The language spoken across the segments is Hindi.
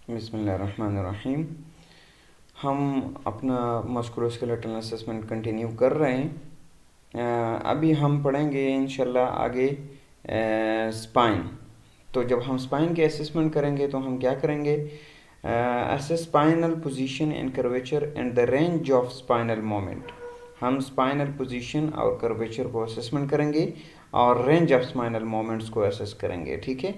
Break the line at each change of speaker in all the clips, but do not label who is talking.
बिस्मिल्लाहिर्रहमानिर्रहीम। हम अपना मस्कुलोस्केलेटल असेसमेंट कंटिन्यू कर रहे हैं। अभी हम पढ़ेंगे इंशाल्लाह आगे स्पाइन। तो जब हम स्पाइन के असेसमेंट करेंगे तो हम क्या करेंगे? Assess spinal position and curvature and the range of spinal moment. हम स्पाइनल पोजीशन और कर्वेचर को असेसमेंट करेंगे और रेंज ऑफ स्पाइनल मोमेंट्स को असेस करेंगे। ठीक है,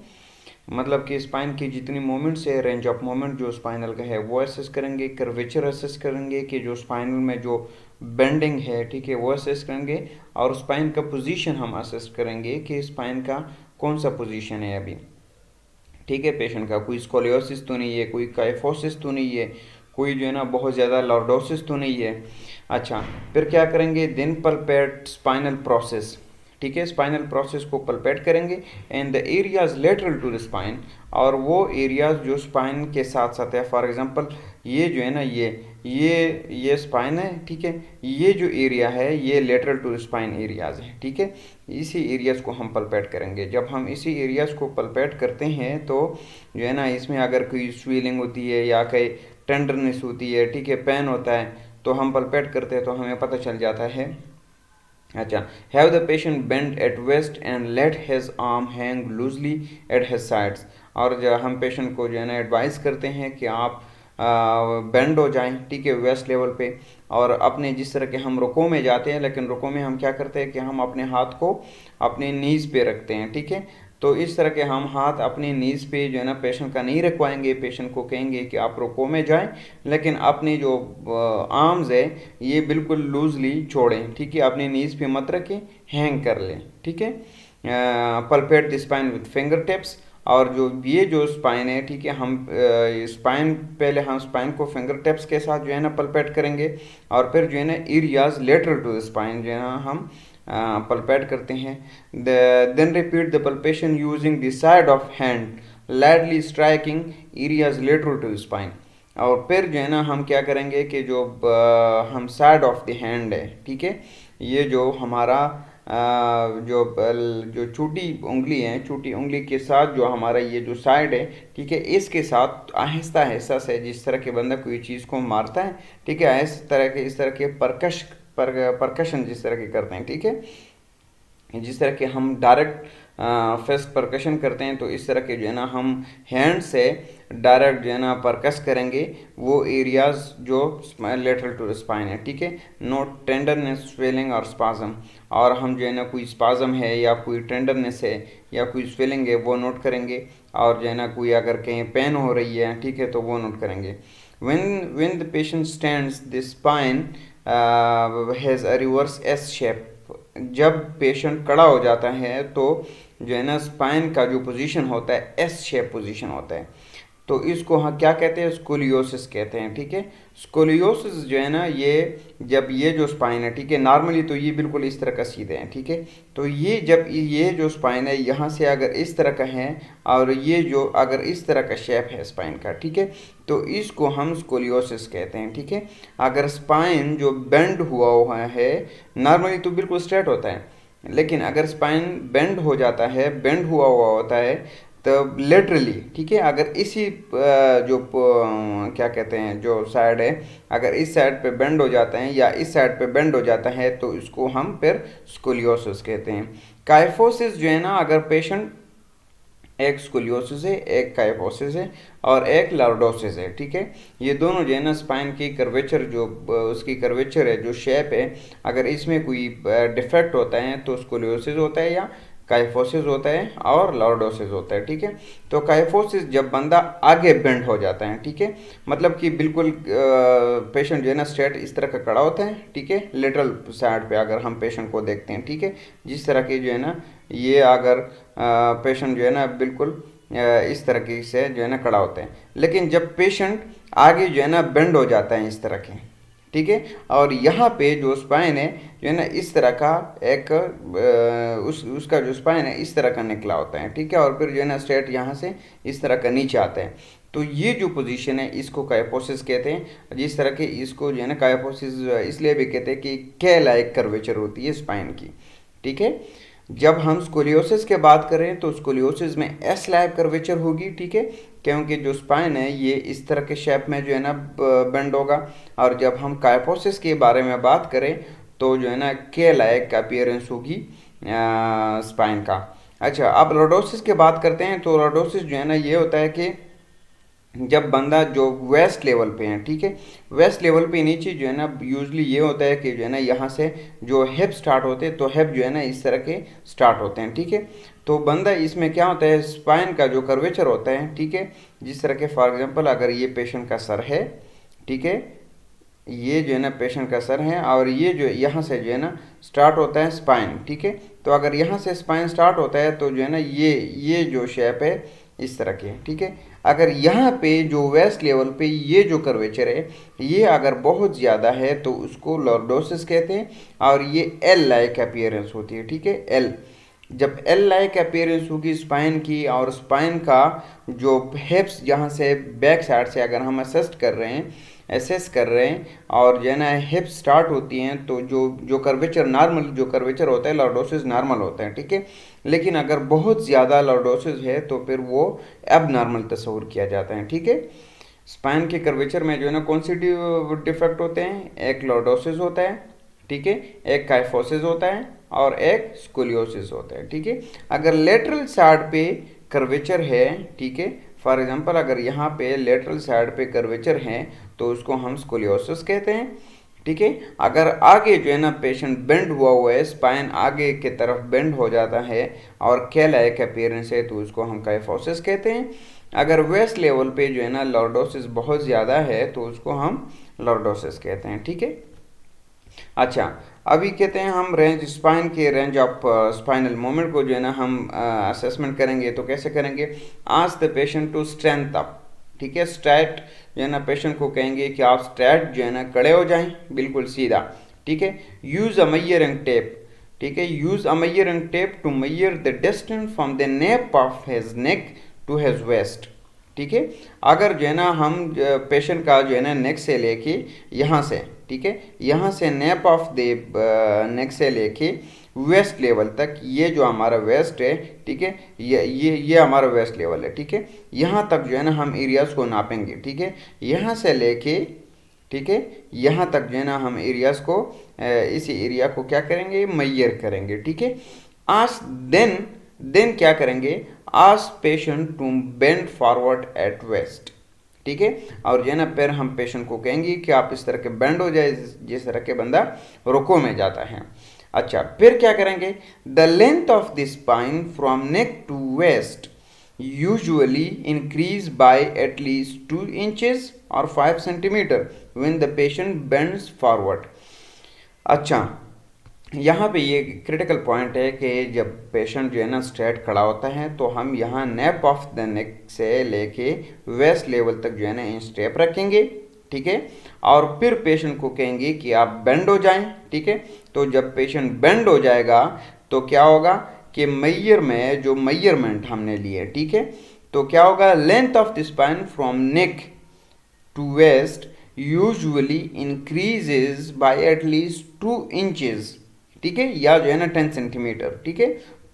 मतलब कि स्पाइन की जितनी मोमेंट्स है, रेंज ऑफ मोमेंट जो स्पाइनल का है वो असेस करेंगे, कर्वेचर असेस करेंगे कि जो स्पाइनल में जो बेंडिंग है, ठीक है, वो असेस करेंगे। और स्पाइन का पोजीशन हम असेस करेंगे कि स्पाइन का कौन सा पोजीशन है अभी। ठीक है, पेशेंट का कोई स्कोलियोसिस तो नहीं है, कोई काइफोसिस तो नहीं है, कोई जो है ना बहुत ज़्यादा लॉर्डोसिस तो नहीं है। अच्छा, फिर क्या करेंगे? Then palpate spinal process. ठीक है, स्पाइनल प्रोसेस को पल्पेट करेंगे and the areas lateral to the spine, और वो एरियाज जो स्पाइन के साथ साथ है। फॉर एग्जांपल ये जो है ना ये स्पाइन है, ठीक है, ये जो एरिया है ये लेटरल टू स्पाइन एरियाज है। ठीक है, इसी एरियाज को हम पल्पेट करेंगे। जब हम इसी एरियाज को पल्पेट करते हैं तो जो है ना इसमें अगर कोई स्वेलिंग होती है या कहीं टेंडरनेस होती है, ठीक है, पेन होता है, तो हम पल्पेट करते हैं तो हमें पता चल जाता है। अच्छा, have the patient bend at waist and let his arm hang loosely at his sides. और जो हम पेशेंट को जो है ना एडवाइस करते हैं कि आप बेंड हो जाएं, ठीक है, वेस्ट लेवल पे। और अपने जिस तरह के हम रुको में जाते हैं, लेकिन रुको में हम क्या करते हैं कि हम अपने हाथ को अपने नीज पे रखते हैं। ठीक है, तो इस तरह के हम हाथ अपने नीज पे जो है ना पेशेंट का नहीं रखवाएंगे। पेशेंट को कहेंगे कि आप रुको में जाएं, लेकिन अपने जो आर्म्स है ये बिल्कुल लूजली छोड़ें। ठीक है, अपने नीज पे मत रखें, हैंग कर लें। ठीक है, palpate the spine with finger tips. और जो ये जो स्पाइन है, ठीक है, हम स्पाइन पहले हम स्पाइन को फिंगर टिप्स के साथ जो है ना पल्पेट करेंगे, और फिर जो है ना areas lateral to the spine जो है ना हम पल्पेट करते हैं। Then repeat the palpation using the side of hand, lightly striking areas lateral to spine. और फिर जो है ना हम क्या करेंगे कि जो हम साइड ऑफ द हैंड है, ठीक है, ये जो हमारा जो छोटी उंगली है, छोटी उंगली के साथ जो हमारा ये जो साइड है, ठीक है, इसके साथ आहिस्ता आहिस्ता से जिस तरह के बंदा कोई चीज़ को मारता है, ठीक है, इस तरह के परकशन जिस तरह के करते हैं, ठीक है, जिस तरह के हम डायरेक्ट फेस्ट परकशन करते हैं, तो इस तरह के जो है ना हम हैंड से डायरेक्ट जो है ना परकस करेंगे वो एरियाज जो लेटरल टू स्पाइन है। ठीक है, नोट टेंडरनेस, स्वेलिंग और स्पाजम। और हम जो है ना कोई स्पाजम है या कोई टेंडरनेस है या कोई स्वेलिंग है वो नोट करेंगे, और जो है ना कोई अगर कहीं पेन हो रही है, ठीक है, तो वो नोट करेंगे। when the patient stands, the spine has a reverse S shape। जब पेशेंट खड़ा हो जाता है तो जो है ना स्पाइन का जो पोजीशन होता है एस शेप पोजीशन होता है। तो इसको हम क्या कहते हैं? स्कोलियोसिस कहते हैं। ठीक है, स्कोलियोसिस जो है ना ये जब ये जो स्पाइन है, ठीक है, नॉर्मली तो ये बिल्कुल इस तरह का सीधे हैं, ठीक है, तो ये जब ये जो स्पाइन है यहाँ से अगर इस तरह का है और ये जो अगर इस तरह का शेप है स्पाइन का, ठीक है, तो इसको हम स्कोलियोसिस कहते हैं। ठीक है, अगर स्पाइन जो बेंड हुआ है, नॉर्मली तो बिल्कुल स्ट्रेट होता है, लेकिन अगर स्पाइन बेंड हो जाता है, बेंड हुआ होता है, तो लेटरली, ठीक है, अगर इसी क्या कहते हैं जो साइड है, अगर इस साइड पे बेंड हो जाता है या इस साइड पे बेंड हो जाता है तो इसको हम फिर स्कोलियोसिस कहते हैं। काइफोसिस जो है ना, अगर पेशेंट एक स्कोलियोसिस है, एक काइफोसिस है और एक लॉर्डोसिस है, ठीक है, ये दोनों जो है ना स्पाइन की कर्वेचर जो उसकी कर्वेचर है, जो शेप है, अगर इसमें कोई डिफेक्ट होता है तो स्कोलियोसिस होता है या काइफोसिस होता है और लॉर्डोसिस होता है। ठीक है, तो काइफोसिस जब बंदा आगे बेंड हो जाता है, ठीक है, मतलब कि बिल्कुल पेशेंट जो है ना स्ट्रेट इस तरह का खड़ा होता है, ठीक है, लेटरल साइड पे अगर हम पेशेंट को देखते हैं, ठीक है, जिस तरह की जो है ना ये अगर पेशेंट जो है ना बिल्कुल इस तरह से जो है ना खड़ा होता है, लेकिन जब पेशेंट आगे जो है ना बेंड हो जाता है इस तरह के, ठीक है, और यहाँ पे जो स्पाइन है जो है ना इस तरह का एक उसका जो स्पाइन है इस तरह का निकला होता है, ठीक है, और फिर जो है ना स्ट्रेट यहाँ से इस तरह का नीचे आता है। तो ये जो पोजीशन है इसको काइफोसिस कहते हैं। जिस तरह के इसको जो है ना काइफोसिस इसलिए भी कहते हैं कि के लाइक कर्वेचर होती है स्पाइन की। ठीक है, जब हम स्कोलियोसिस के बात करें तो स्कोलियोसिस में एस लैब कर्वेचर होगी, ठीक है, क्योंकि जो स्पाइन है ये इस तरह के शेप में जो है ना बेंड होगा। और जब हम काइफोसिस के बारे में बात करें तो जो है ना के लाइक अपीयरेंस होगी स्पाइन का। अच्छा, अब लॉर्डोसिस की बात करते हैं। तो लॉर्डोसिस जो है ना ये होता है कि जब बंदा जो वेस्ट लेवल पे है, ठीक है, वेस्ट लेवल पे नीचे जो है ना यूजली ये होता है कि जो है ना यहाँ से जो हिप स्टार्ट होते हैं, तो हिप जो है ना इस तरह के स्टार्ट होते हैं, ठीक है। तो बंदा इसमें क्या होता है, स्पाइन का जो कर्वेचर होता है, ठीक है, जिस तरह के फॉर एग्जांपल अगर ये पेशेंट का सर है, ठीक है, ये जो है ना पेशेंट का सर है और ये जो यहाँ से जो है ना स्टार्ट होता है स्पाइन, ठीक है। तो अगर यहाँ से स्पाइन स्टार्ट होता है तो जो है ना ये जो शेप है इस तरह की है, ठीक है। अगर यहाँ पे जो वेस्ट लेवल पे ये जो कर्वेचर है ये अगर बहुत ज़्यादा है तो उसको लॉर्डोसिस कहते हैं और ये एल लाइक अपीयरेंस होती है, ठीक है, एल। जब एल लाइक अपीयरेंस होगी स्पाइन की और स्पाइन का जो हिप्स जहाँ से बैक साइड से अगर हम असेस कर रहे हैं और जो है ना हिप्स स्टार्ट होती हैं तो जो जो कर्वेचर नॉर्मल जो कर्वेचर होता है लॉर्डोसिस नॉर्मल होता है, ठीक है। लेकिन अगर बहुत ज़्यादा लॉर्डोसिस है तो फिर वो अब नॉर्मल तस्वुर किया जाता है, ठीक है। स्पाइन के कर्वेचर में जो है ना कौन से डिफेक्ट होते हैं, एक लॉर्डोसिस होता है, ठीक है, एक काइफोसिस होता है और एक स्कोलियोसिस होता है, ठीक है। अगर लेटरल साइड पे कर्वेचर है, ठीक है, फॉर एग्जांपल अगर यहाँ पे लेटरल साइड पे कर्वेचर है तो उसको हम स्कोलियोसिस कहते हैं, ठीक है। अगर आगे जो है ना पेशेंट बेंड हुआ है, स्पाइन आगे की तरफ बेंड हो जाता है और के लाइक अपीयरेंस है तो उसको हम काइफोसिस कहते हैं। अगर वेस्ट लेवल पे जो है ना लॉर्डोसिस बहुत ज़्यादा है तो उसको हम लॉर्डोसिस कहते हैं, ठीक है। अच्छा, अभी कहते हैं हम रेंज स्पाइन के रेंज ऑफ स्पाइनल मूवमेंट को जो है ना हम असेसमेंट करेंगे। तो कैसे करेंगे, ask the patient to straighten up, ठीक है, स्ट्रेट जो है ना पेशेंट को कहेंगे कि आप स्ट्रेट जो है ना खड़े हो जाएं बिल्कुल सीधा, ठीक है। यूज अ मेजरिंग टेप, ठीक है, use a measuring tape to measure the distance from the nape of his neck to his waist, ठीक है। अगर जो है ना हम पेशेंट का जो है ना नेक से लेके यहाँ से, ठीक है, यहाँ से नेप ऑफ द नेक से लेके वेस्ट लेवल तक, ये जो हमारा वेस्ट है, ठीक है, ये हमारा वेस्ट लेवल है, ठीक है। यहाँ तक जो है ना हम एरियाज को नापेंगे, ठीक है, यहाँ से लेके, ठीक है, यहाँ तक जो है ना हम एरियाज को इसी एरिया को क्या करेंगे, मेजर करेंगे, ठीक है। आज देन क्या करेंगे, ask patient to bend forward at waist, ठीक है। और जो है ना फिर हम पेशेंट को कहेंगे कि आप इस तरह के बेंड हो जाए जिस तरह के बंदा रुको में जाता है। अच्छा, फिर क्या करेंगे, the length of the spine from neck to waist usually increase by at least 2 inches और 5 centimetre when the patient bends forward. अच्छा, यहाँ पे ये क्रिटिकल पॉइंट है कि जब पेशेंट जो है ना स्ट्रेट खड़ा होता है तो हम यहाँ नेप ऑफ द नेक से लेके वेस्ट लेवल तक जो है ना इन स्टेप रखेंगे, ठीक है। और फिर पेशेंट को कहेंगे कि आप बेंड हो जाएं, ठीक है। तो जब पेशेंट बेंड हो जाएगा तो क्या होगा कि मैयर में जो मेजरमेंट हमने लिए, ठीक है, तो क्या होगा, length of the spine from neck to waist usually increases by at least 2 inches, ठीक है, या जो है ना 10 सेंटीमीटर, ठीक है,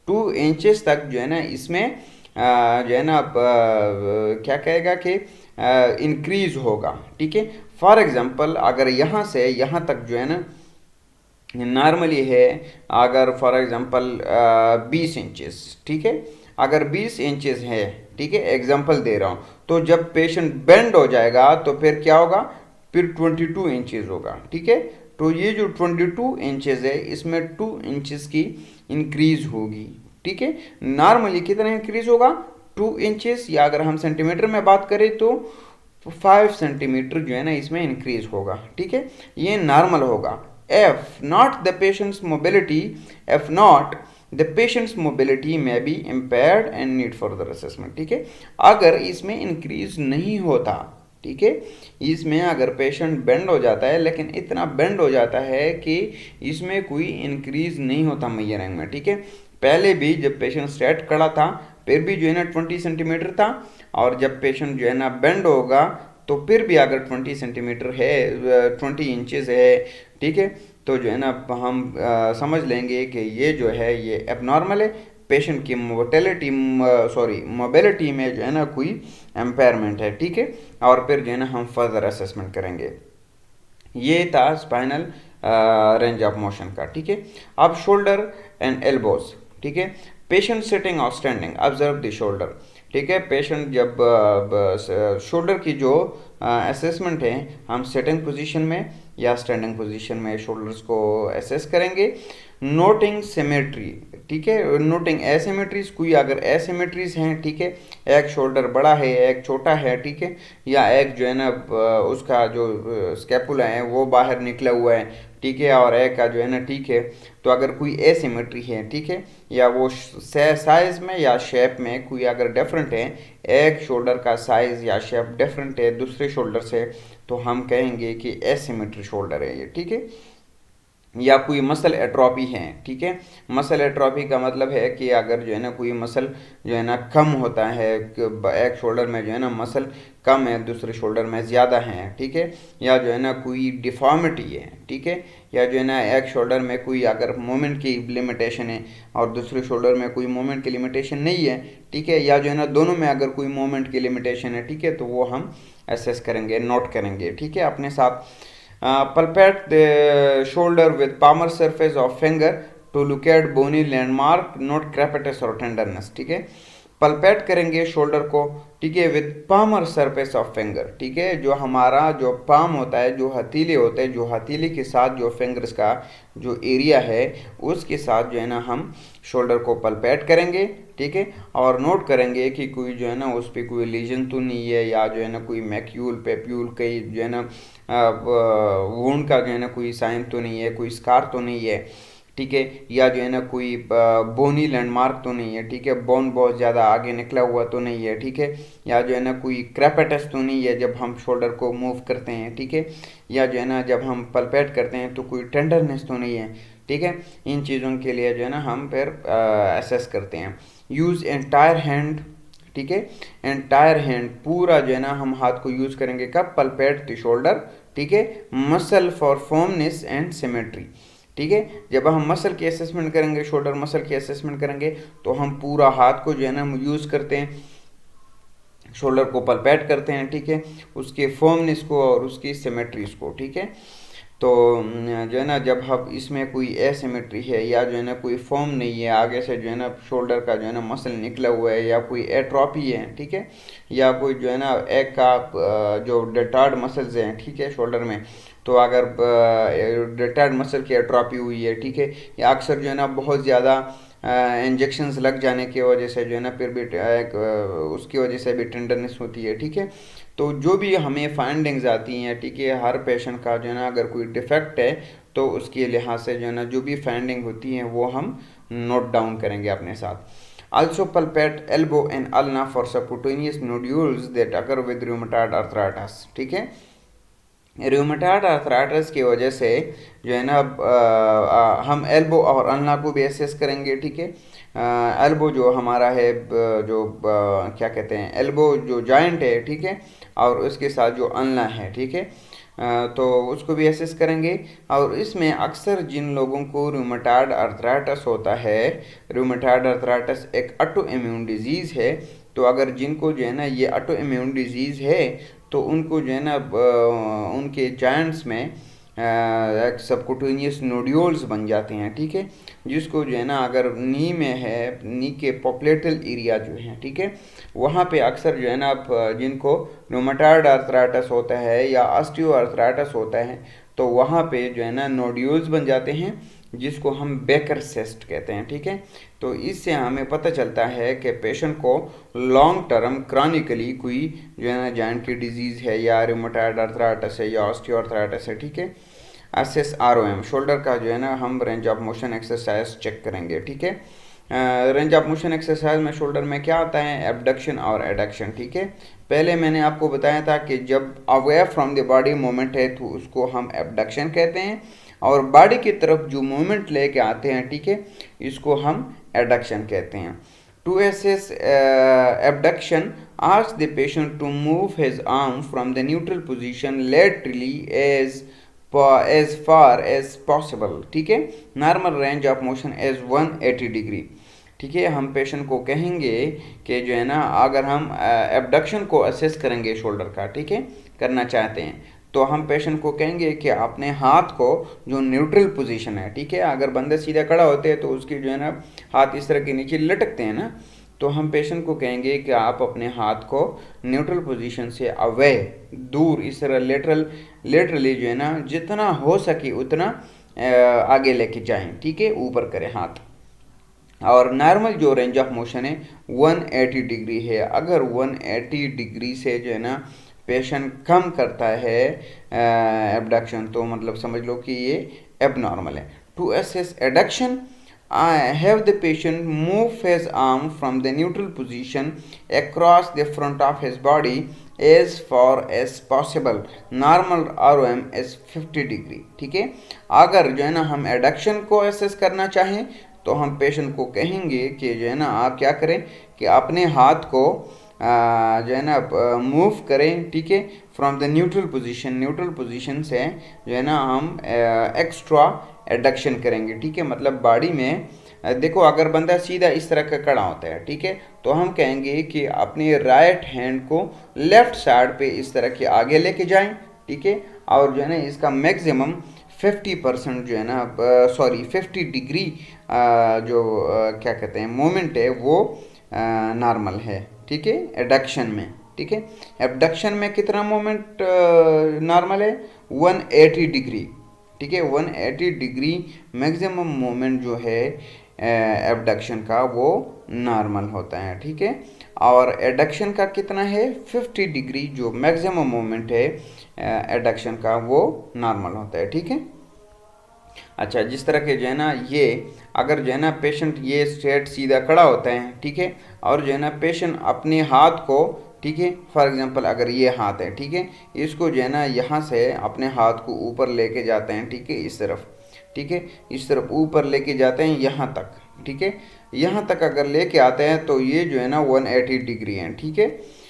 2 इंचेस तक जो है ना इसमें जो है ना क्या कहेगा कि इंक्रीज होगा, ठीक है। फॉर एग्जांपल अगर यहाँ से यहाँ तक जो है ना नॉर्मली है, अगर फॉर एग्जांपल 20 इंचेस, ठीक है, अगर 20 इंचेस है, ठीक है, एग्जांपल दे रहा हूँ, तो जब पेशेंट बेंड हो जाएगा तो फिर क्या होगा, फिर 22 इंचेस होगा, ठीक है। तो ये जो 22 इंचेस है इसमें 2 इंचेस की इंक्रीज होगी, ठीक है। नॉर्मली कितना इंक्रीज होगा, 2 इंचेस, या अगर हम सेंटीमीटर में बात करें तो 5 सेंटीमीटर जो है ना इसमें इंक्रीज होगा, ठीक है, ये नॉर्मल होगा। If not the patient's mobility, if not the patient's mobility may be impaired and need further assessment, ठीक है। अगर इसमें इंक्रीज नहीं होता, ठीक है, इसमें अगर पेशेंट बेंड हो जाता है लेकिन इतना बेंड हो जाता है कि इसमें कोई इंक्रीज नहीं होता मेजरिंग में, ठीक है। पहले भी जब पेशेंट स्ट्रेट खड़ा था फिर भी जो है ना 20 सेंटीमीटर था, और जब पेशेंट जो है ना बेंड होगा तो फिर भी अगर 20 सेंटीमीटर है, 20 इंचेस है, ठीक है, तो जो है ना हम समझ लेंगे कि ये जो है ये एबनॉर्मल है, पेशेंट की मोबिलिटी में जो है ना कोई एम्पेयरमेंट है, ठीक है। और फिर जो है ना हम फर्दर असेसमेंट करेंगे। ये था स्पाइनल रेंज ऑफ मोशन का, ठीक है। अब शोल्डर एंड एल्बोज, ठीक है। पेशेंट सिटिंग और स्टैंडिंग, ऑब्जर्व द शोल्डर, ठीक है। पेशेंट जब शोल्डर की जो असेसमेंट है, हम सिटिंग पोजीशन में या स्टैंडिंग पोजीशन में शोल्डर्स को असेस करेंगे। नोटिंग सिमेट्री, ठीक है। नोटिंग एसिमेट्रीज, कोई अगर एसिमेट्रीज हैं, ठीक है, एक शोल्डर बड़ा है एक छोटा है, ठीक है, या एक जो है ना उसका जो स्कैपुला है वो बाहर निकला हुआ है, ठीक है, और एक का जो है ना ठीक है। तो अगर कोई एसिमेट्री है, ठीक है, या वो साइज में या शेप में कोई अगर डिफरेंट है, एक शोल्डर का साइज या शेप डिफरेंट है दूसरे शोल्डर से, तो हम कहेंगे कि एसिमेट्री शोल्डर है ये, ठीक है। या कोई मसल एट्रोफी है, ठीक है। मसल एट्रोफी का मतलब है कि अगर जो है ना कोई मसल जो है ना कम होता है, एक शोल्डर में जो है ना मसल कम है दूसरे शोल्डर में ज़्यादा है, ठीक है। या जो है ना कोई डिफॉर्मिटी है, ठीक है। या जो है ना एक शोल्डर में कोई अगर मूवमेंट की लिमिटेशन है और दूसरे शोल्डर में कोई मूवमेंट की लिमिटेशन नहीं है, ठीक है। या जो है ना दोनों में अगर कोई मूवमेंट की लिमिटेशन है, ठीक है, तो वो हम असेस करेंगे, नोट करेंगे, ठीक है, अपने साथ। Palpate the shoulder with palmar surface of finger to look at bony landmark, not crepitus or tenderness, ठीक है। पल्पेट करेंगे शोल्डर को, ठीक है, with palmar surface of finger, ठीक है। जो हमारा जो पाम होता है, जो हथेली होते हैं, जो हथेली के साथ जो फिंगर्स का जो एरिया है उसके साथ जो है ना हम शोल्डर को पल्पेट करेंगे, ठीक है। और नोट करेंगे कि कोई जो है ना उस पर कोई लीजन तो नहीं है, या जो है ना कोई मैक्यूल पेप्यूल कई जो है ना वुंड का जो है ना कोई साइन तो नहीं है, कोई स्कार तो नहीं है, ठीक है। या जो है ना कोई बोनी लैंडमार्क तो नहीं है, ठीक है, बोन बहुत ज़्यादा आगे निकला हुआ तो नहीं है, ठीक है। या जो है ना कोई क्रैपेटस तो नहीं है जब हम शोल्डर को मूव करते हैं, ठीक है। या जो है ना जब हम पल्पेट करते हैं तो कोई टेंडरनेस तो नहीं है, ठीक है। इन चीज़ों के लिए जो है ना हम फिर असेस करते हैं। यूज़ एंटायर हैंड, ठीक है। एंटायर हैंड पूरा जो है ना हम हाथ को यूज़ करेंगे कब? पल्पेट द शोल्डर, ठीक है। मसल फॉर फॉर्मनेस एंड सिमेट्री, ठीक है। जब हम मसल की असेसमेंट करेंगे, शोल्डर मसल की असेसमेंट करेंगे, तो हम पूरा हाथ को जो है ना हम यूज़ करते हैं, शोल्डर को पल्पेट करते हैं, ठीक है, उसके फर्मनेस को और उसकी सिमेट्रीज को, ठीक है। तो जो है ना जब हम इसमें कोई एसिमेट्री है या जो है ना कोई फॉर्म नहीं है, आगे से जो है ना शोल्डर का जो है ना मसल निकला हुआ है, या कोई एट्रोपी है, ठीक है, या कोई जो है ना एक का जो डेटार्ड मसल्स हैं, ठीक है, शोल्डर में, तो अगर डेटार्ड मसल की एट्रोपी हुई है, ठीक है, या अक्सर जो है ना बहुत ज़्यादा इंजेक्शंस लग जाने की वजह से जो है ना फिर भी उसकी वजह से भी टेंडरनेस होती है, ठीक है। तो जो भी हमें फाइंडिंग्स आती हैं, ठीक है, हर पेशेंट का जो है ना अगर कोई डिफेक्ट है तो उसके लिहाज से जो है ना जो भी फाइंडिंग होती हैं वो हम नोट डाउन करेंगे अपने साथ। Also palpate elbow and ulna for subcutaneous nodules that occur with rheumatoid arthritis, ठीक है। रूमेटॉइड आर्थराइटिस की वजह से जो है ना हम एल्बो और अल्ना को भी एसेस करेंगे, ठीक है। एल्बो जो हमारा है जो क्या कहते हैं, एल्बो जो जॉइंट है, ठीक है, और उसके साथ जो अल्ना है, ठीक है, तो उसको भी एसेस करेंगे। और इसमें अक्सर जिन लोगों को रूमेटॉइड आर्थराइटिस होता है, रूमेटॉइड आर्थराइटिस एक ऑटो इम्यून डिजीज़ है, तो अगर जिनको जो है ना ये ऑटो इम्यून डिजीज़ है तो उनको जो है ना उनके जॉइंट्स में एक सबकुटेनियस नोड्यूल्स बन जाते हैं, ठीक है, जिसको जो है ना अगर नी में है, नी के पॉपुलेटल एरिया जो है, ठीक है, वहाँ पे अक्सर जो है ना जिनको रोमेटॉइड आर्थराइटिस होता है या ऑस्टियो आर्थराइटिस होता है, तो वहाँ पे जो है ना नोड्यूल्स बन जाते हैं जिसको हम बेकर सिस्ट कहते हैं, ठीक है। तो इससे हमें पता चलता है कि पेशेंट को लॉन्ग टर्म क्रॉनिकली कोई जो है ना जॉइंट की डिजीज़ है या रूमेटॉइड आर्थराइटिस है या ऑस्टियोआर्थराइटिस है, ठीक है। एसएस आरओएम शोल्डर का जो है ना हम range of motion exercise check करेंगे, ठीक है। रेंज ऑफ मोशन एक्सरसाइज में शोल्डर में क्या आता है? एबडक्शन और एडक्शन, ठीक है। पहले मैंने आपको बताया था कि जब away from the body movement है तो उसको हम एबडक्शन कहते हैं, और बॉडी की तरफ जो मूवमेंट लेके आते हैं, ठीक है, इसको हम एडक्शन कहते हैं। To assess abduction, ask the patient to move his arm from the neutral position laterally as as far as possible, ठीक है। Normal range of motion as 180 degree, ठीक है। हम पेशेंट को कहेंगे कि जो है ना, अगर हम एबडक्शन को असेस करेंगे शोल्डर का, ठीक है, करना चाहते हैं, तो हम पेशेंट को कहेंगे कि अपने हाथ को जो न्यूट्रल पोजीशन है, ठीक है, अगर बंदे सीधा खड़ा होते हैं तो उसकी जो है ना हाथ इस तरह के नीचे लटकते हैं ना, तो हम पेशेंट को कहेंगे कि आप अपने हाथ को न्यूट्रल पोजीशन से अवे, दूर, इस तरह लेटरली जो है ना जितना हो सके उतना आगे लेके जाएं, ठीक है, ऊपर करें हाथ। और नॉर्मल जो रेंज ऑफ मोशन है 180 डिग्री है। अगर 180 डिग्री से जो है ना पेशेंट कम करता है एबडक्शन, तो मतलब समझ लो कि ये एबनॉर्मल है। To assess adduction, have the patient move his arm from the neutral position across the front of his body as far as possible. Normal ROM is 50 degree, ठीक है। अगर जो है ना हम एडक्शन को असेस करना चाहें तो हम पेशेंट को कहेंगे कि जो है ना आप क्या करें कि अपने हाथ को जो है ना मूव करें, ठीक है, फ्रॉम द न्यूट्रल पोजीशन से जो है ना हम एक्स्ट्रा एडक्शन करेंगे, ठीक है। मतलब बॉडी में देखो, अगर बंदा सीधा इस तरह का खड़ा होता है, ठीक है, तो हम कहेंगे कि अपने राइट हैंड को लेफ्ट साइड पे इस तरह के आगे लेके जाएं, ठीक है, और जो है ना इसका मैक्सिमम 50% जो है ना, सॉरी 50 डिग्री जो क्या कहते हैं मोमेंट है वो नॉर्मल है, ठीक है, एडक्शन में, ठीक है। एबडक्शन में कितना मोमेंट नॉर्मल है? 180 डिग्री, ठीक है। 180 डिग्री मैक्सिमम मोमेंट जो है एबडक्शन का वो नॉर्मल होता है, ठीक है। और एडक्शन का कितना है? 50 डिग्री जो मैक्सिमम मोमेंट है एडक्शन का वो नॉर्मल होता है, ठीक है। अच्छा, जिस तरह के जो है ना ये, अगर जो है ना पेशेंट ये स्ट्रेट सीधा खड़ा होता है, ठीक है, और जो है ना पेशेंट अपने हाथ को, ठीक है, फॉर एग्जांपल अगर ये हाथ है, ठीक है, इसको जो है ना यहाँ से अपने हाथ को ऊपर लेके जाते हैं, ठीक है, इस तरफ, ठीक है, इस तरफ ऊपर लेके जाते हैं यहाँ तक, ठीक है, यहाँ तक अगर लेके आते हैं तो ये जो है ना 180 डिग्री है, ठीक है।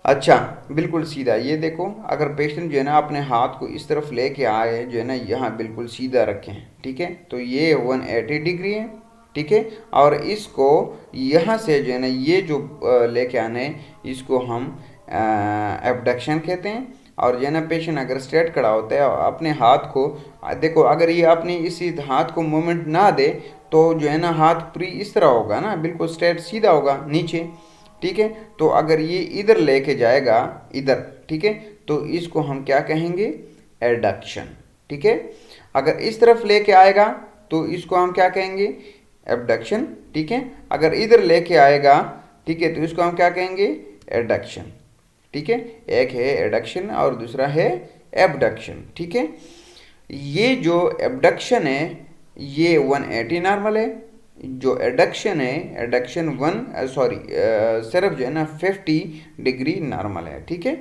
अच्छा, बिल्कुल सीधा, ये देखो, अगर पेशेंट जो है ना अपने हाथ को इस तरफ लेके आए, जो है ना यहाँ बिल्कुल सीधा रखें, ठीक है, तो ये 180 डिग्री है, ठीक है। और इसको यहाँ से जो है ना ये जो लेके आने, इसको हम एबडक्शन कहते हैं। और जो है ना पेशेंट अगर स्ट्रेट खड़ा होता है अपने हाथ को, देखो, अगर ये अपने इसी हाथ को मूवमेंट ना दे तो जो है ना हाथ पूरी इस तरह होगा ना, बिल्कुल स्ट्रेट सीधा होगा नीचे, ठीक है। तो अगर ये इधर लेके जाएगा, इधर, ठीक है, तो इसको हम क्या कहेंगे? एडक्शन, ठीक है। अगर इस तरफ लेके आएगा तो इसको हम क्या कहेंगे? एबडक्शन, ठीक है। अगर इधर लेके आएगा, ठीक है, तो इसको हम क्या कहेंगे? एडक्शन, ठीक है। एक है एडक्शन और दूसरा है एबडक्शन, ठीक है। ये जो एबडक्शन है ये 180 नॉर्मल है, जो एडक्शन है, एडक्शन सिर्फ जो है ना 50 डिग्री नॉर्मल है, ठीक है।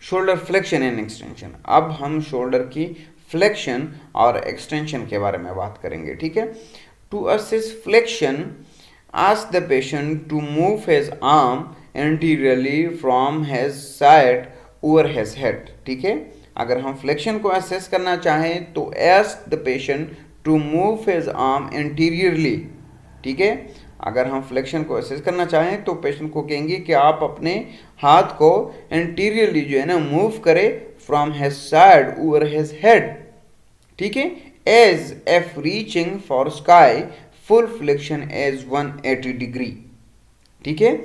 शोल्डर फ्लेक्शन एंड एक्सटेंशन, अब हम शोल्डर की फ्लेक्शन और एक्सटेंशन के बारे में बात करेंगे, ठीक है। To assist flexion, ask the patient to move his arm anteriorly from his side over his head, ठीक है। अगर हम फ्लेक्शन को असेस करना चाहें तो ask the patient to move his arm anteriorly, ठीक है। अगर हम फ्लेक्शन को असेस करना चाहें तो पेशेंट को कहेंगे कि आप अपने हाथ को एंटीरियरली जो है ना मूव करें from his side over his head, ठीक है, as if reaching for sky, full flexion as 180 degree, ठीक है।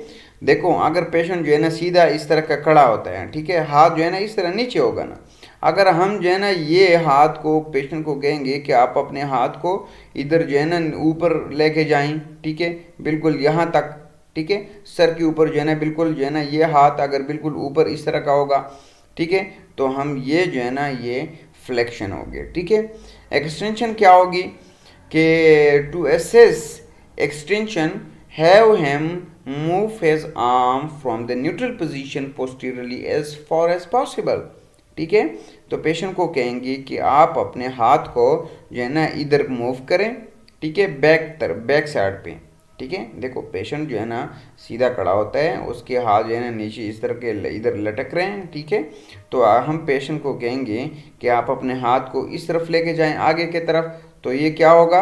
देखो, अगर पेशेंट जो है ना सीधा इस तरह का खड़ा होता है, ठीक है, हाथ जो है ना इस तरह नीचे होगा ना, अगर हम जो है ना ये हाथ को पेशेंट को कहेंगे कि आप अपने हाथ को इधर जो है ना ऊपर लेके जाएं, ठीक है, बिल्कुल यहाँ तक, ठीक है, सर के ऊपर जो है ना बिल्कुल जो है ना ये हाथ अगर बिल्कुल ऊपर इस तरह का होगा, ठीक है, तो हम ये जो है ना ये फ्लेक्शन हो गया, ठीक है। एक्सटेंशन क्या होगी कि to assess extension, have him move his arm from the neutral position posteriorly as far as possible, ठीक है। तो पेशेंट को कहेंगे कि आप अपने हाथ को जो है ना इधर मूव करें, ठीक है, बैक साइड पे, ठीक है, देखो पेशेंट जो है ना सीधा खड़ा होता है, उसके हाथ जो है ना नीचे इस तरह के इधर लटक रहे हैं, ठीक है। तो हम पेशेंट को कहेंगे कि आप अपने हाथ को इस तरफ लेके जाएं आगे की तरफ, तो ये क्या होगा,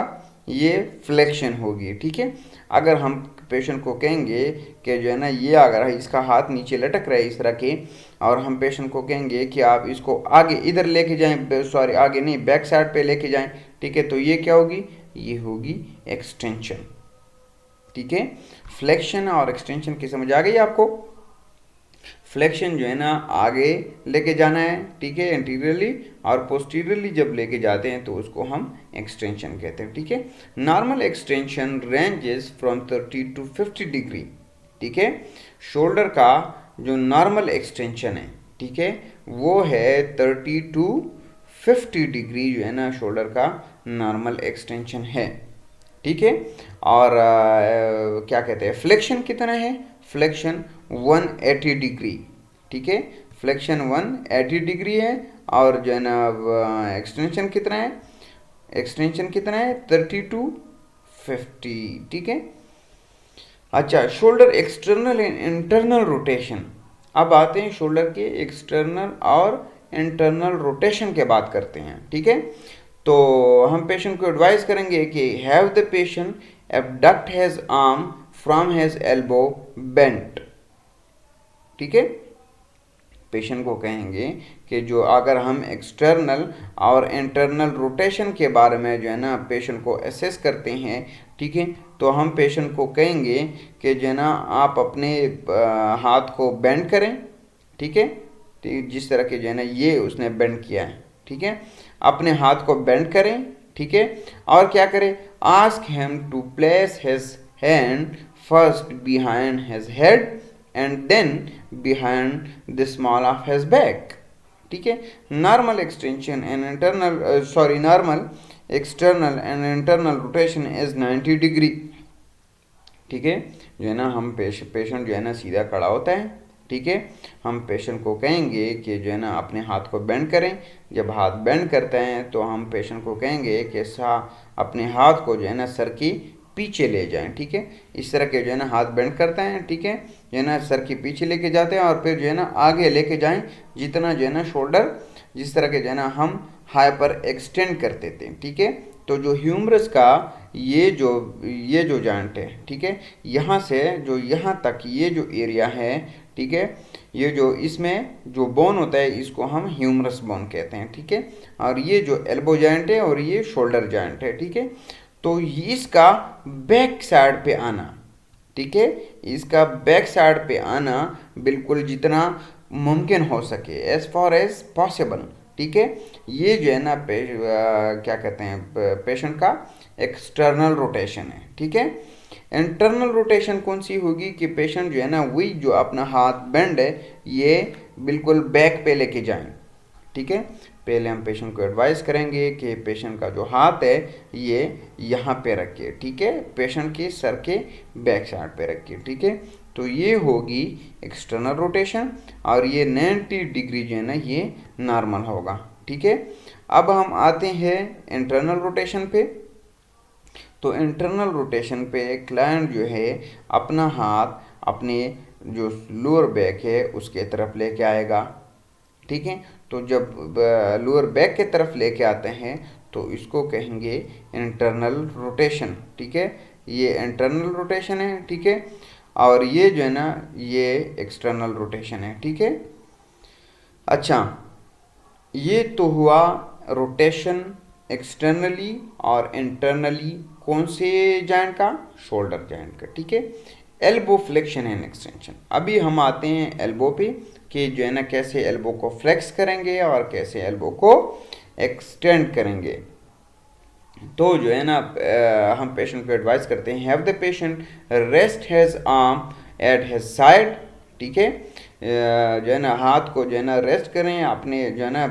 ये फ्लेक्शन होगी, ठीक है। अगर हम पेशेंट को कहेंगे कि जो है ना ये अगर इसका हाथ नीचे लटक रहा है इस तरह के, और हम पेशेंट को कहेंगे कि आप इसको आगे इधर लेके जाएं, सॉरी आगे नहीं बैक साइड पे लेके जाएं, ठीक है, तो ये क्या होगी, ये होगी एक्सटेंशन, ठीक है। फ्लेक्शन और एक्सटेंशन की समझ आ गई आपको। फ्लेक्शन जो है ना आगे लेके जाना है, ठीक है, एंटीरियरली, और पोस्टीरियरली जब लेके जाते हैं तो उसको हम एक्सटेंशन कहते हैं, ठीक है। Normal extension ranges from 30 to 50 degree, ठीक है। शोल्डर का जो नॉर्मल एक्सटेंशन है, ठीक है, वो है 30 टू 50 डिग्री जो है ना शोल्डर का नॉर्मल एक्सटेंशन है, ठीक है। और क्या कहते हैं फ्लेक्शन कितना है, फ्लेक्शन 180 डिग्री, ठीक है, फ्लेक्शन 180 डिग्री है। और जो है ना एक्सटेंशन कितना है, एक्सटेंशन कितना है 30 टू 50, ठीक है। अच्छा, shoulder external and internal rotation. अब आते हैं शोल्डर के एक्सटर्नल और इंटरनल रोटेशन के बात करते हैं, ठीक है। तो हम पेशेंट को एडवाइस करेंगे कि have the patient abduct his arm from his elbow bent, ठीक है। पेशेंट को कहेंगे कि जो अगर हम एक्सटर्नल और इंटरनल रोटेशन के बारे में जो है ना पेशेंट को असेस करते हैं, ठीक है, तो हम पेशेंट को कहेंगे कि जो है ना आप अपने हाथ को बेंड करें, ठीक है, जिस तरह के जो है ना ये उसने बेंड किया है, ठीक है, अपने हाथ को बेंड करें, ठीक है। और क्या करें, ask him to place his hand first behind his head and then behind the small of his back, ठीक है। Normal extension and internal normal external and internal rotation is 90 degree, ठीक है। जो है ना हम पेशेंट जो है ना सीधा खड़ा होता है, ठीक है। हम पेशेंट को कहेंगे कि जो है ना अपने हाथ को बेंड करें। जब हाथ बेंड करते हैं तो हम पेशेंट को कहेंगे कि अपने हाथ को जो है ना सर की पीछे ले जाएं, ठीक है। इस तरह के जो है ना हाथ बेंड करते हैं, ठीक है, जो है ना सर की पीछे लेके जाते हैं और फिर जो है ना आगे लेके जाएं, जितना जो है ना शोल्डर जिस तरह के जो है ना हम हाइपर एक्सटेंड कर देते हैं, ठीक है। तो जो ह्यूमरस का ये जो जॉइंट है, ठीक है, यहाँ से जो यहाँ तक ये जो एरिया है, ठीक है, ये जो इसमें जो बोन होता है इसको हम ह्यूमरस बोन कहते हैं, ठीक है। और ये जो एल्बो जॉइंट है और ये शोल्डर जॉइंट है, ठीक है। तो इसका बैक साइड पे आना, ठीक है, इसका बैक साइड पे आना बिल्कुल जितना मुमकिन हो सके, एज फार एज पॉसिबल, ठीक है। ये जो है ना क्या कहते हैं पेशेंट का एक्सटर्नल रोटेशन है, ठीक है। इंटरनल रोटेशन कौन सी होगी कि पेशेंट जो है ना वही जो अपना हाथ बेंड है ये बिल्कुल बैक पे लेके जाएं, ठीक है। पहले हम पेशेंट को एडवाइस करेंगे कि पेशेंट का जो हाथ है ये यहाँ पे रखिए, ठीक है, पेशेंट के सर के बैक साइड पे रखिए, ठीक है। तो ये होगी एक्सटर्नल रोटेशन और ये 90 डिग्री जो है ना ये नॉर्मल होगा, ठीक है। अब हम आते हैं इंटरनल रोटेशन पे। तो इंटरनल रोटेशन पे क्लाइंट जो है अपना हाथ अपने जो लोअर बैक है उसके तरफ लेके आएगा, ठीक है। तो जब लोअर बैक के तरफ लेके आते हैं तो इसको कहेंगे इंटरनल रोटेशन, ठीक है, ये इंटरनल रोटेशन है, ठीक है। और ये जो है ना ये एक्सटर्नल रोटेशन है, ठीक है। अच्छा, ये तो हुआ रोटेशन एक्सटर्नली और इंटरनली कौन से जॉइंट का, शोल्डर जॉइंट का, ठीक है। Elbow flexion and extension. अभी हम आते हैं एल्बो पे कि जो है ना कैसे एल्बो को फ्लेक्स करेंगे और कैसे एल्बो को एक्सटेंड करेंगे। तो जो है ना हम पेशेंट को एडवाइस करते हैं have the patient rest his arm at his side, ठीक है। जो है ना हाथ को जो है ना रेस्ट करें अपने जो है ना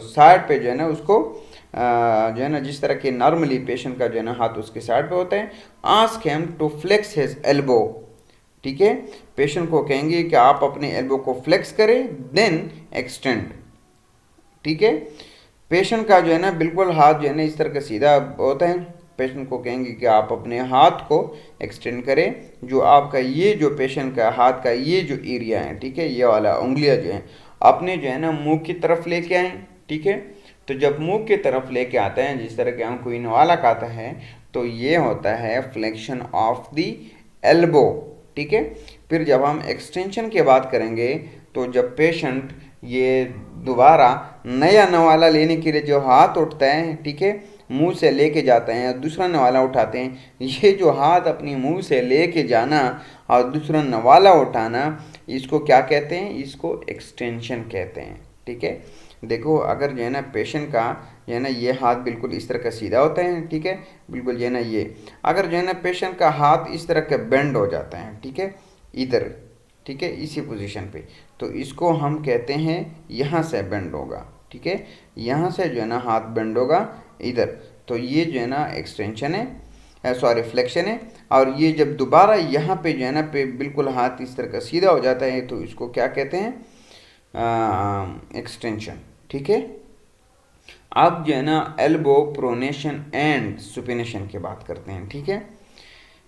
साइड पे जो है ना उसको जो है ना जिस तरह के नॉर्मली पेशेंट का जो है ना हाथ उसके साइड पे होता है। Ask him to flex his elbow, ठीक है, पेशेंट को कहेंगे कि आप अपने एल्बो को फ्लेक्स करें देन एक्सटेंड, ठीक है। पेशेंट का जो है ना बिल्कुल हाथ जो है ना इस तरह का सीधा होता है, पेशेंट को कहेंगे कि आप अपने हाथ को एक्सटेंड करें, जो आपका ये जो पेशेंट का हाथ का ये जो एरिया है, ठीक है, ये वाला उंगलियां जो है अपने जो है ना मुंह की तरफ लेके आए, ठीक है। तो जब मुंह की तरफ लेके आते हैं, जिस तरह के हम कोई नवालक आता है, तो ये होता है फ्लेक्शन ऑफ द एल्बो, ठीक है। फिर जब हम एक्सटेंशन की बात करेंगे, तो जब पेशेंट ये दोबारा नया नवाला लेने के लिए जो हाथ उठता है, ठीक है, मुंह से लेके जाते हैं, दूसरा नवाला उठाते हैं, ये जो हाथ अपनी मुंह से लेके जाना और दूसरा नवाला उठाना, इसको क्या कहते हैं? इसको एक्सटेंशन कहते हैं, ठीक है। देखो, अगर जो है ना पेशेंट का जो है ना ये हाथ बिल्कुल इस तरह का सीधा होता है, ठीक है, बिल्कुल जो है ना ये, अगर जो है ना पेशेंट का हाथ इस तरह का बेंड हो जाता है, ठीक है, इधर, ठीक है, इसी पोजीशन पे, तो इसको हम कहते हैं यहाँ से बेंड होगा, ठीक है, यहाँ से जो है ना हाथ बेंड होगा इधर, तो ये जो है ना एक्सटेंशन है, सॉरी फ्लेक्शन है। और ये जब दोबारा यहाँ पे जो है ना पे बिल्कुल हाथ इस तरह का सीधा हो जाता है, तो इसको क्या कहते हैं? एक्सटेंशन, ठीक है। अब जो है ना एल्बो प्रोनेशन एंड सुपिनेशन की बात करते हैं, ठीक है।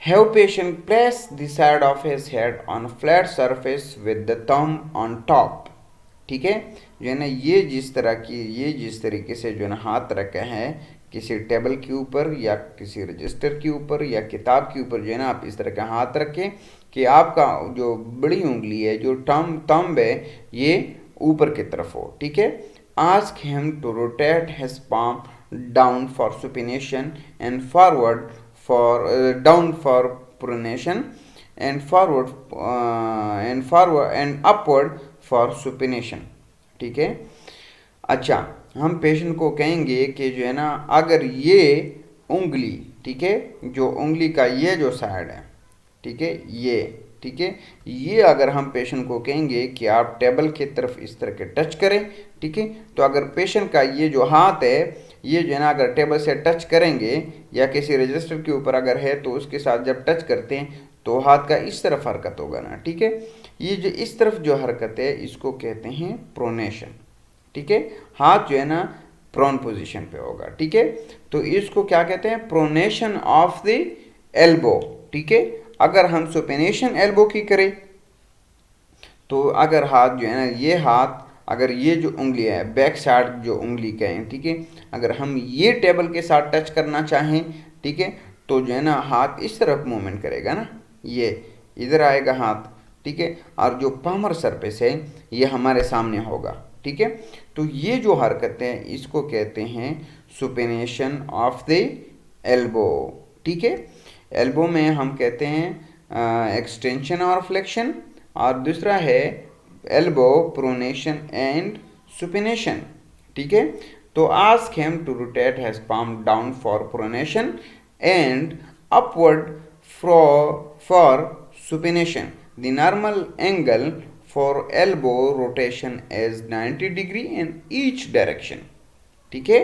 Have patient place the side of his head on a flat surface with the thumb on top, ठीक है। जो है ना ये जिस तरीके से जो है ना हाथ रखा है किसी टेबल के ऊपर या किसी रजिस्टर के ऊपर या किताब के ऊपर, जो है ना आप इस तरह का हाथ रखें कि आपका जो बड़ी उंगली है, जो थंब है, ये ऊपर की तरफ हो, ठीक है। Ask him to rotate his palm down for supination and forward for down for pronation and forward and upward for supination, ठीक है। अच्छा, हम पेशेंट को कहेंगे कि जो है ना अगर ये उंगली, ठीक है, जो उंगली का ये जो साइड है, ठीक है, ये, ठीक है, ये अगर हम पेशेंट को कहेंगे कि आप टेबल की तरफ इस तरह के टच करें, ठीक है, तो अगर पेशेंट का ये जो हाथ है, ये जो है ना अगर टेबल से टच करेंगे या किसी रजिस्टर के ऊपर अगर है, तो उसके साथ जब टच करते हैं तो हाथ का इस तरफ हरकत होगा ना, ठीक है। ये जो इस तरफ जो हरकत है, इसको कहते हैं प्रोनेशन, ठीक है। हाथ जो है ना प्रोन पोजीशन पे होगा, ठीक है, तो इसको क्या कहते हैं? प्रोनेशन ऑफ द एल्बो, ठीक है। अगर हम सुपिनेशन एल्बो की करें, तो अगर हाथ जो है ना ये हाथ, अगर ये जो उंगली है बैक साइड जो उंगली का है, ठीक है, अगर हम ये टेबल के साथ टच करना चाहें, ठीक है, तो जो है ना हाथ इस तरफ मूवमेंट करेगा ना, ये इधर आएगा हाथ, ठीक है, और जो पामर सरफेस है ये हमारे सामने होगा, ठीक है। तो ये जो हरकतें हैं इसको कहते हैं सुपिनेशन ऑफ द एल्बो, ठीक है। एल्बो में हम कहते हैं एक्सटेंशन और फ्लेक्शन, और दूसरा है एल्बो प्रोनेशन एंड सुपिनेशन, ठीक है। तो ask him to rotate his palm down for pronation and upward for supination. The normal angle for elbow rotation is 90 degree in each direction, ठीक है।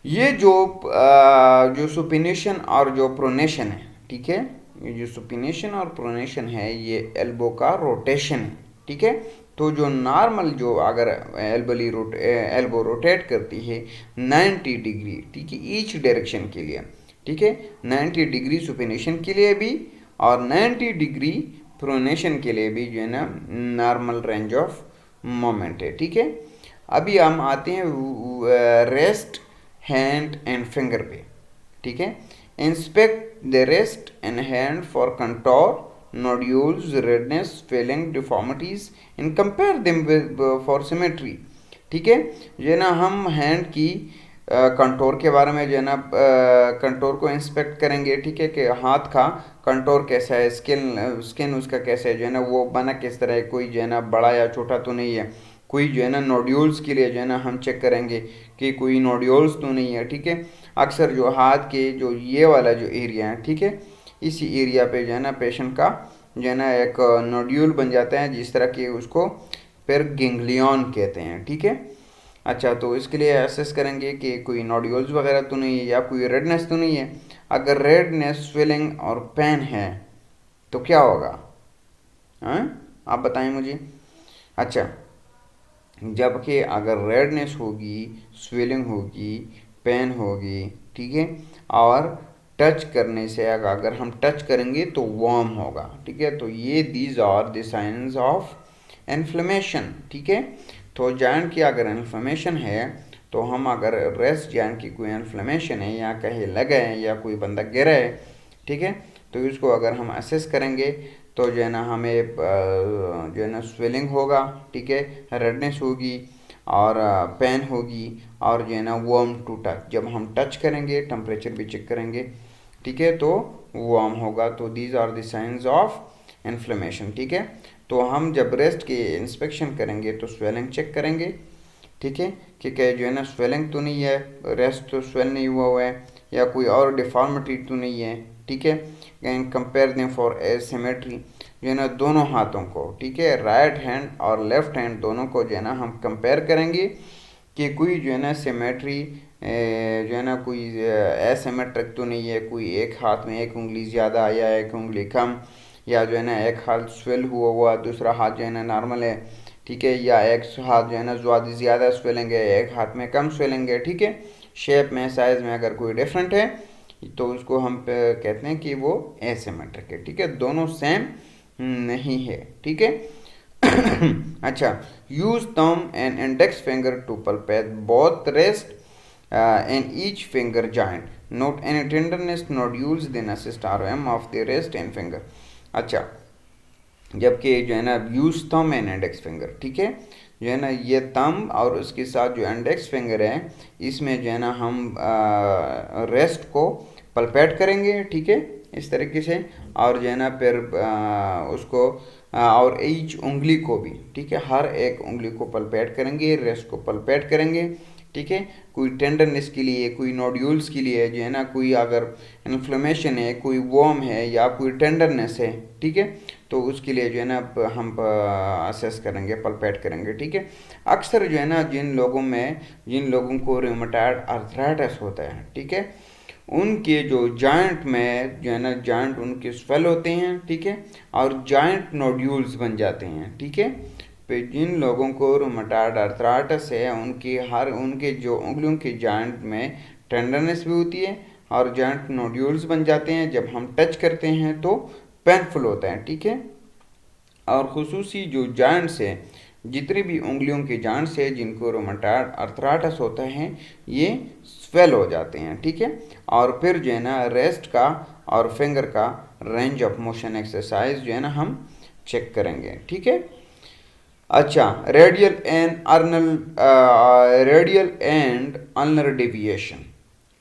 ये जो सुपिनेशन और जो प्रोनेशन है, ठीक है, ये जो सुपिनेशन और प्रोनेशन है ये एल्बो का रोटेशन है, ठीक है। तो जो नॉर्मल जो अगर एल्बो रोटेट करती है 90 डिग्री, ठीक है, ईच डायरेक्शन के लिए, ठीक है, 90 डिग्री सुपिनेशन के लिए भी और 90 डिग्री प्रोनेशन के लिए भी जो है ना नॉर्मल रेंज ऑफ मोमेंट है, ठीक है। अभी हम आते हैं रेस्ट हैंड एंड फिंगर पे, ठीक है। Inspect the rest and hand for contour nodules, redness, swelling, deformities and compare them for symmetry, ठीक है। जो है ना हम हैंड की कंटोर के बारे में जो है ना कंटोर को इंस्पेक्ट करेंगे, ठीक है, कि हाथ का कंटोर कैसा है, स्किन उसका कैसा है, जो है ना वो बना किस तरह है, कोई जो है ना बड़ा या छोटा तो नहीं है, कोई जो है ना नोड्यूल्स के लिए जो है ना हम चेक करेंगे कि कोई नोड्यूल्स तो नहीं है, ठीक है। अक्सर जो हाथ के जो ये वाला जो एरिया है, ठीक है, इसी एरिया पे जो है ना पेशेंट का जो है ना एक नोड्यूल बन जाता है, जिस तरह के उसको फिर गेंग्लियन कहते हैं, ठीक है। अच्छा, तो इसके लिए असेस करेंगे कि कोई नोड्यूल्स वगैरह तो नहीं है या कोई रेडनेस तो नहीं है। अगर रेडनेस, स्वेलिंग और पेन है तो क्या होगा? हाँ, आप बताएं मुझे। अच्छा, जबकि अगर रेडनेस होगी, स्वेलिंग होगी, पेन होगी, ठीक है, और टच करने से अगर हम टच करेंगे तो वार्म होगा, ठीक है। तो ये these are the signs of inflammation, ठीक है। तो जॉइंट की अगर इन्फ्लेमेशन है, तो हम अगर रेस्ट जॉइंट की कोई इन्फ्लेमेशन है या कहीं लगा है या कोई बंदा गिरा है, ठीक है, तो इसको अगर हम असेस करेंगे तो जो है ना हमें जो है ना स्वेलिंग होगा, ठीक है, रेडनेस होगी और पेन होगी और जो है ना वार्म टू टच, जब हम टच करेंगे टेम्परेचर भी चेक करेंगे, ठीक है, तो वार्म होगा। तो these are the signs of inflammation, ठीक है। तो हम जब रेस्ट की इंस्पेक्शन करेंगे तो स्वेलिंग चेक करेंगे, ठीक है, कि क्या जो है ना स्वेलिंग तो नहीं है, रेस्ट तो स्वेल नहीं हुआ है या कोई और डिफॉर्मिटी तो नहीं है, ठीक है। And compare them for asymmetry, जो है ना दोनों हाथों को, ठीक है, राइट हैंड और लेफ्ट हैंड दोनों को जो है ना हम कंपेयर करेंगे कि कोई जो है ना सिमेट्री जो है ना कोई एसिमेट्रिक तो नहीं है, कोई एक हाथ में एक उंगली ज़्यादा या एक उंगली कम, या जो है ना एक हाथ स्वेल हुआ हुआ दूसरा हाथ जो है ना नॉर्मल है, ठीक है, या एक हाथ जो है ना ज़्यादा स्वेलिंग है एक हाथ में कम स्वेलिंग है, ठीक है। शेप में साइज़ में अगर कोई डिफरेंट है तो उसको हम कहते हैं कि वो एसिमेट्रिक है, ठीक है, दोनों सेम नहीं है, ठीक है। अच्छा, use thumb and index finger to palpate both wrist and each finger joint. Note any tenderness, nodules, then assist RM of the wrist and finger. अच्छा, जबकि जो है ना use thumb and index finger, ठीक है, जो है ना ये थंब और उसके साथ जो इंडेक्स फिंगर है, इसमें जो है ना हम रेस्ट को पलपेट करेंगे, ठीक है, इस तरीके से, और जो है ना फिर उसको और ईच उंगली को भी, ठीक है, हर एक उंगली को पलपेट करेंगे, रेस्ट को पलपेट करेंगे, ठीक है। कोई टेंडरनेस के लिए, कोई नोड्यूल्स के लिए, जो है ना कोई अगर इन्फ्लेमेशन है, कोई वॉर्म है या कोई टेंडरनेस है, ठीक है, तो उसके लिए जो है ना हम असेस करेंगे, पलपेट करेंगे, ठीक है। अक्सर जो है ना जिन लोगों को रूमेटॉइड अर्थराइटिस होता है, ठीक है, उनके जो जॉइंट में जो है ना जॉइंट उनके स्वेल होते हैं, ठीक है, और जॉइंट नोड्यूल्स बन जाते हैं, ठीक है। पे जिन लोगों को रूमेटॉइड अर्थराइटिस है उनके जो उंगलियों के जॉइंट में टेंडरनेस भी होती है और जॉइंट नोड्यूल्स बन जाते हैं, जब हम टच करते हैं तो पेनफुल होता है, ठीक है। और खुसूसी जो जॉइंट्स है, जितनी भी उंगलियों के जॉइंट्स है जिनको रूमेटॉइड अर्थराइटिस होता है, ये स्वेल हो जाते हैं, ठीक है। और फिर जो है ना रेस्ट का और फिंगर का रेंज ऑफ मोशन एक्सरसाइज जो है ना हम चेक करेंगे, ठीक है। अच्छा, रेडियल एंड अनलर डेविएशन,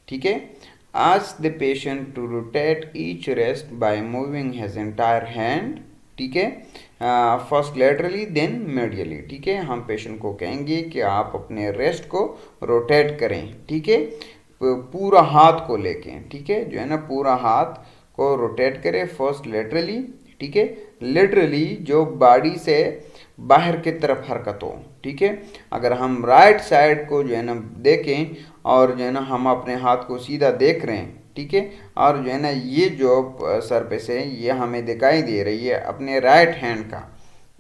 ठीक है। Ask the patient to rotate each wrist by moving his entire hand, ठीक है, फर्स्ट लेटरली देन मीडियली, ठीक है। हम पेशेंट को कहेंगे कि आप अपने रेस्ट को रोटेट करें, ठीक है, पूरा हाथ को लेके, ठीक है, जो है ना पूरा हाथ को रोटेट करें फर्स्ट लेटरली, ठीक है, लिटरली जो बॉडी से बाहर की तरफ हरकत हो, ठीक है। अगर हम राइट साइड को जो है ना देखें और जो है ना हम अपने हाथ को सीधा देख रहे हैं, ठीक है, और जो है ना ये जो सरफेस है ये हमें दिखाई दे रही है अपने राइट हैंड का,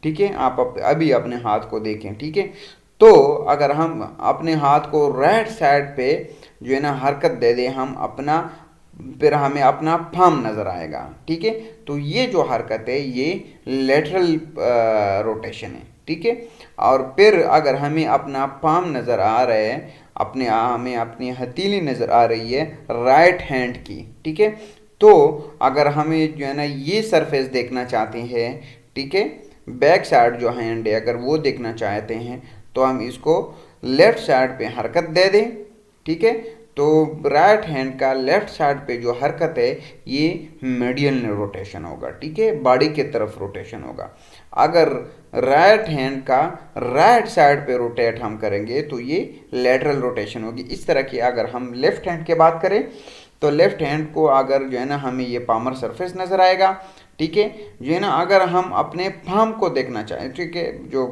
ठीक है, आप अभी अपने हाथ को देखें, ठीक है। तो अगर हम अपने हाथ को राइट साइड पे जो है ना हरकत दे दें हम अपना, फिर हमें अपना पाम नज़र आएगा, ठीक है। तो ये जो हरकत है ये लेटरल रोटेशन है, ठीक है। और फिर अगर हमें अपना पाम नज़र आ रहा है, हमें अपनी हथेली नज़र आ रही है राइट हैंड की, ठीक है, तो अगर हमें जो है ना ये सरफेस देखना चाहते हैं, ठीक है, बैक साइड जो हैंड है अगर वो देखना चाहते हैं तो हम इसको लेफ्ट साइड पे हरकत दे दें, ठीक है। तो राइट हैंड का लेफ्ट साइड पे जो हरकत है ये मीडियल रोटेशन होगा, ठीक है, बॉडी की तरफ रोटेशन होगा। अगर राइट हैंड का राइट साइड पे रोटेट हम करेंगे तो ये लेटरल रोटेशन होगी। इस तरह की अगर हम लेफ्ट हैंड की बात करें तो लेफ्ट हैंड को अगर जो है ना हमें ये पामर सरफेस नज़र आएगा, ठीक है, जो है ना अगर हम अपने पाम को देखना चाहें, ठीक है, जो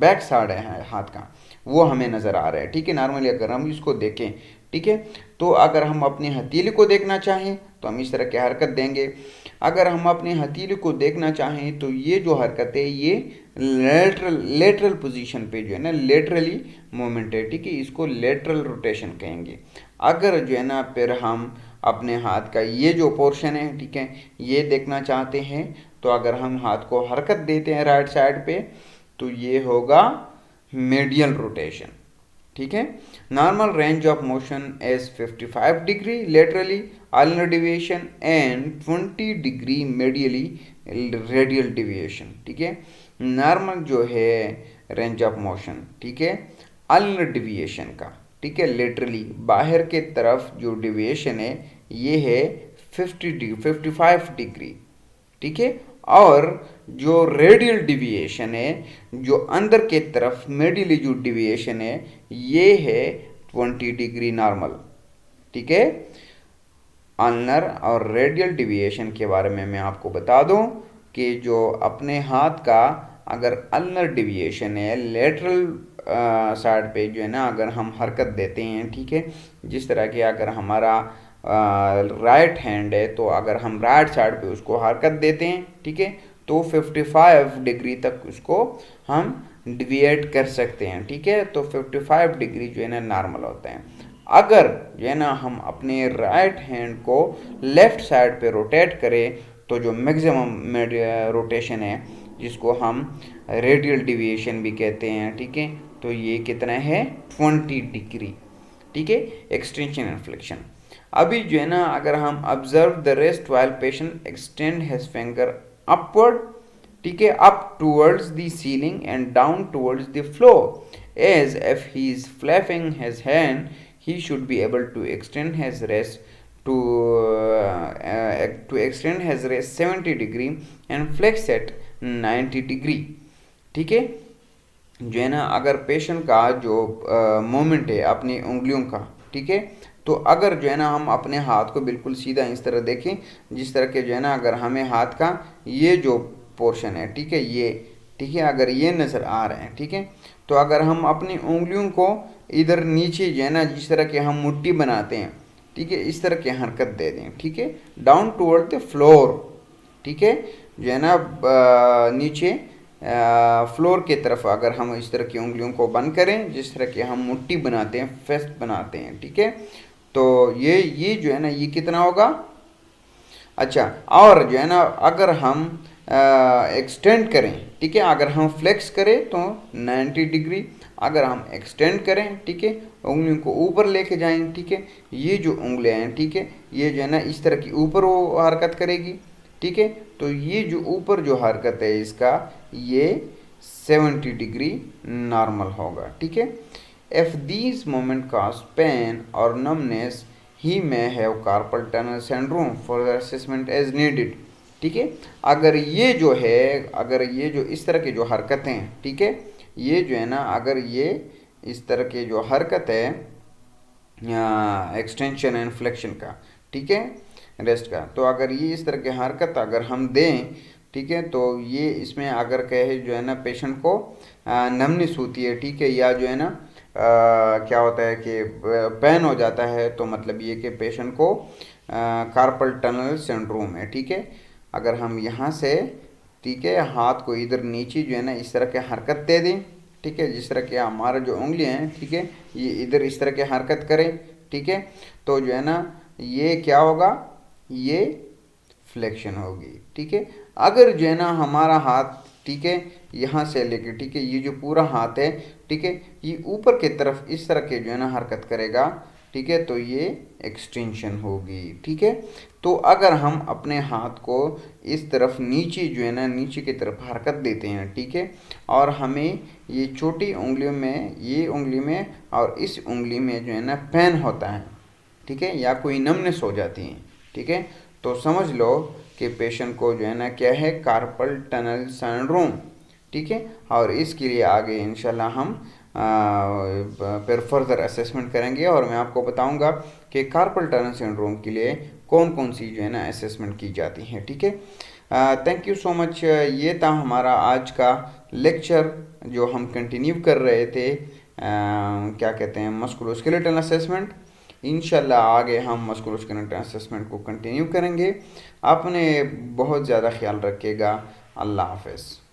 बैक साइड है हाथ का वो हमें नज़र आ रहा है, ठीक है, नॉर्मली अगर हम इसको देखें, ठीक है। तो अगर हम अपनी हथेली को देखना चाहें तो हम इस तरह की हरकत देंगे। अगर हम अपनी हथेली को देखना चाहें तो ये जो हरकत है ये लेटरल पोजीशन पे जो है ना लेटरली मूवमेंट है, ठीक है, इसको लेटरल रोटेशन कहेंगे। अगर जो है ना फिर हम अपने हाथ का ये जो पोर्शन है, ठीक है, ये देखना चाहते हैं, तो अगर हम हाथ को हरकत देते हैं राइट साइड पे, तो ये होगा मेडियल रोटेशन, ठीक है। Normal range of motion is 55 degree laterally ulnar deviation and 20 degree medially radial deviation, ठीक है। नॉर्मल जो है रेंज ऑफ मोशन, ठीक है, अल्नर डिविएशन का, ठीक है, लेटरली बाहर के तरफ जो डिविएशन है ये है 55 डिग्री, ठीक है। और जो रेडियल डिविएशन है, जो अंदर के तरफ मेडियली जो डिविएशन है, ये है 20 डिग्री नॉर्मल, ठीक है। अल्नर और रेडियल डिविएशन के बारे में मैं आपको बता दूं कि जो अपने हाथ का अगर अल्नर डिविएशन है लेटरल साइड पे जो है ना अगर हम हरकत देते हैं, ठीक है, जिस तरह की अगर हमारा राइट हैंड है तो अगर हम राइट साइड पे उसको हरकत देते हैं, ठीक है, तो 55 डिग्री तक उसको हम डिविएट कर सकते हैं, ठीक है। तो 55 डिग्री जो है ना नॉर्मल होता है। अगर जो है ना हम अपने राइट हैंड को लेफ्ट साइड पे रोटेट करें तो जो मैक्सिमम रोटेशन है जिसको हम रेडियल डिविएशन भी कहते हैं, ठीक है, तो ये कितना है 20 डिग्री, ठीक है, एक्सटेंशन एंड फ्लेक्शन। अभी जो है ना अगर हम observe the wrist while patient extend his finger upward, ठीक है, up towards the ceiling and down towards the floor as if he is flapping his hand, he should be able to extend his wrist to extend his wrist 70 degree and flex at 90 degree, ठीक है। जो है ना अगर पेशेंट का जो मोमेंट है अपनी उंगलियों का, ठीक है, तो अगर जो है ना हम अपने हाथ को बिल्कुल सीधा इस तरह देखें, जिस तरह के जो है ना अगर हमें हाथ का ये जो पोर्शन है, ठीक है, ये, ठीक है, अगर ये नज़र आ रहे हैं, ठीक है, तो अगर हम अपनी उंगलियों को इधर नीचे जो है ना जिस तरह के हम मुट्ठी बनाते हैं, ठीक है, इस तरह की हरकत दे दें, ठीक है, डाउन टूवर्ड द फ्लोर, ठीक है, जो है ना नीचे फ्लोर की तरफ अगर हम इस तरह की उंगलियों को बंद करें जिस तरह की हम मुट्ठी बनाते हैं, फेस्ट बनाते हैं, ठीक है, तो ये जो है ना ये कितना होगा। अच्छा, और जो है ना अगर हम एक्सटेंड करें, ठीक है, अगर हम फ्लेक्स करें तो 90 डिग्री, अगर हम एक्सटेंड करें, ठीक है, उंगलियों को ऊपर लेके जाएं, ठीक है, ये जो उंगलियां हैं, ठीक है, ये जो है ना इस तरह की ऊपर वो हरकत करेगी, ठीक है, तो ये जो ऊपर जो हरकत है इसका ये 70 डिग्री नॉर्मल होगा, ठीक है। If these moment cause pain और नमनेस ही may have carpal tunnel syndrome for the assessment as needed, ठीक है। अगर ये जो है अगर ये जो इस तरह के जो हरकतें, ठीक है, ये जो है ना अगर ये इस तरह के जो हरकत है एक्सटेंशन एंड फ्लेक्शन का, ठीक है, रेस्ट का, तो अगर ये इस तरह की हरकत अगर हम दें, ठीक है, तो ये इसमें अगर कहे जो है ना पेशेंट को नमनेस होती है, ठीक है, या जो है ना क्या होता है कि पेन हो जाता है, तो मतलब ये कि पेशेंट को कार्पल टनल सिंड्रोम है, ठीक है। अगर हम यहाँ से, ठीक है, हाथ को इधर नीचे जो है ना इस तरह के हरकत दे दें, ठीक है, जिस तरह के हमारा जो उंगलियां हैं, ठीक है, ये इधर इस तरह के हरकत करें, ठीक है, तो जो है ना ये क्या होगा, ये फ्लेक्शन होगी, ठीक है। अगर जो है ना हमारा हाथ, ठीक है, यहाँ से लेके, ठीक है, ये जो पूरा हाथ है, ठीक है, ये ऊपर की तरफ इस तरह के जो है ना हरकत करेगा, ठीक है, तो ये एक्सटेंशन होगी, ठीक है। तो अगर हम अपने हाथ को इस तरफ नीचे जो है ना नीचे की तरफ हरकत देते हैं, ठीक है, और हमें ये छोटी उंगलियों में, ये उंगली में और इस उंगली में जो है ना पेन होता है, ठीक है, या कोई नमनेस हो जाती है, ठीक है, तो समझ लो कि पेशेंट को जो है ना क्या है कार्पल टनल सिंड्रोम, ठीक है। और इसके लिए आगे इंशाल्लाह हम फिर फर्दर असेसमेंट करेंगे और मैं आपको बताऊंगा कि कार्पल टनल सिंड्रोम के लिए कौन कौन सी जो है ना असेसमेंट की जाती है, ठीक है। Thank you so much. ये था हमारा आज का लेक्चर जो हम कंटिन्यू कर रहे थे क्या कहते हैं मस्कुलोस्केलेटल असेसमेंट। इंशाल्लाह आगे हम मस्कुलोस्केलेटल असेसमेंट को कंटिन्यू करेंगे। आपने बहुत ज़्यादा ख्याल रखिएगा। अल्लाह हाफ़िज़।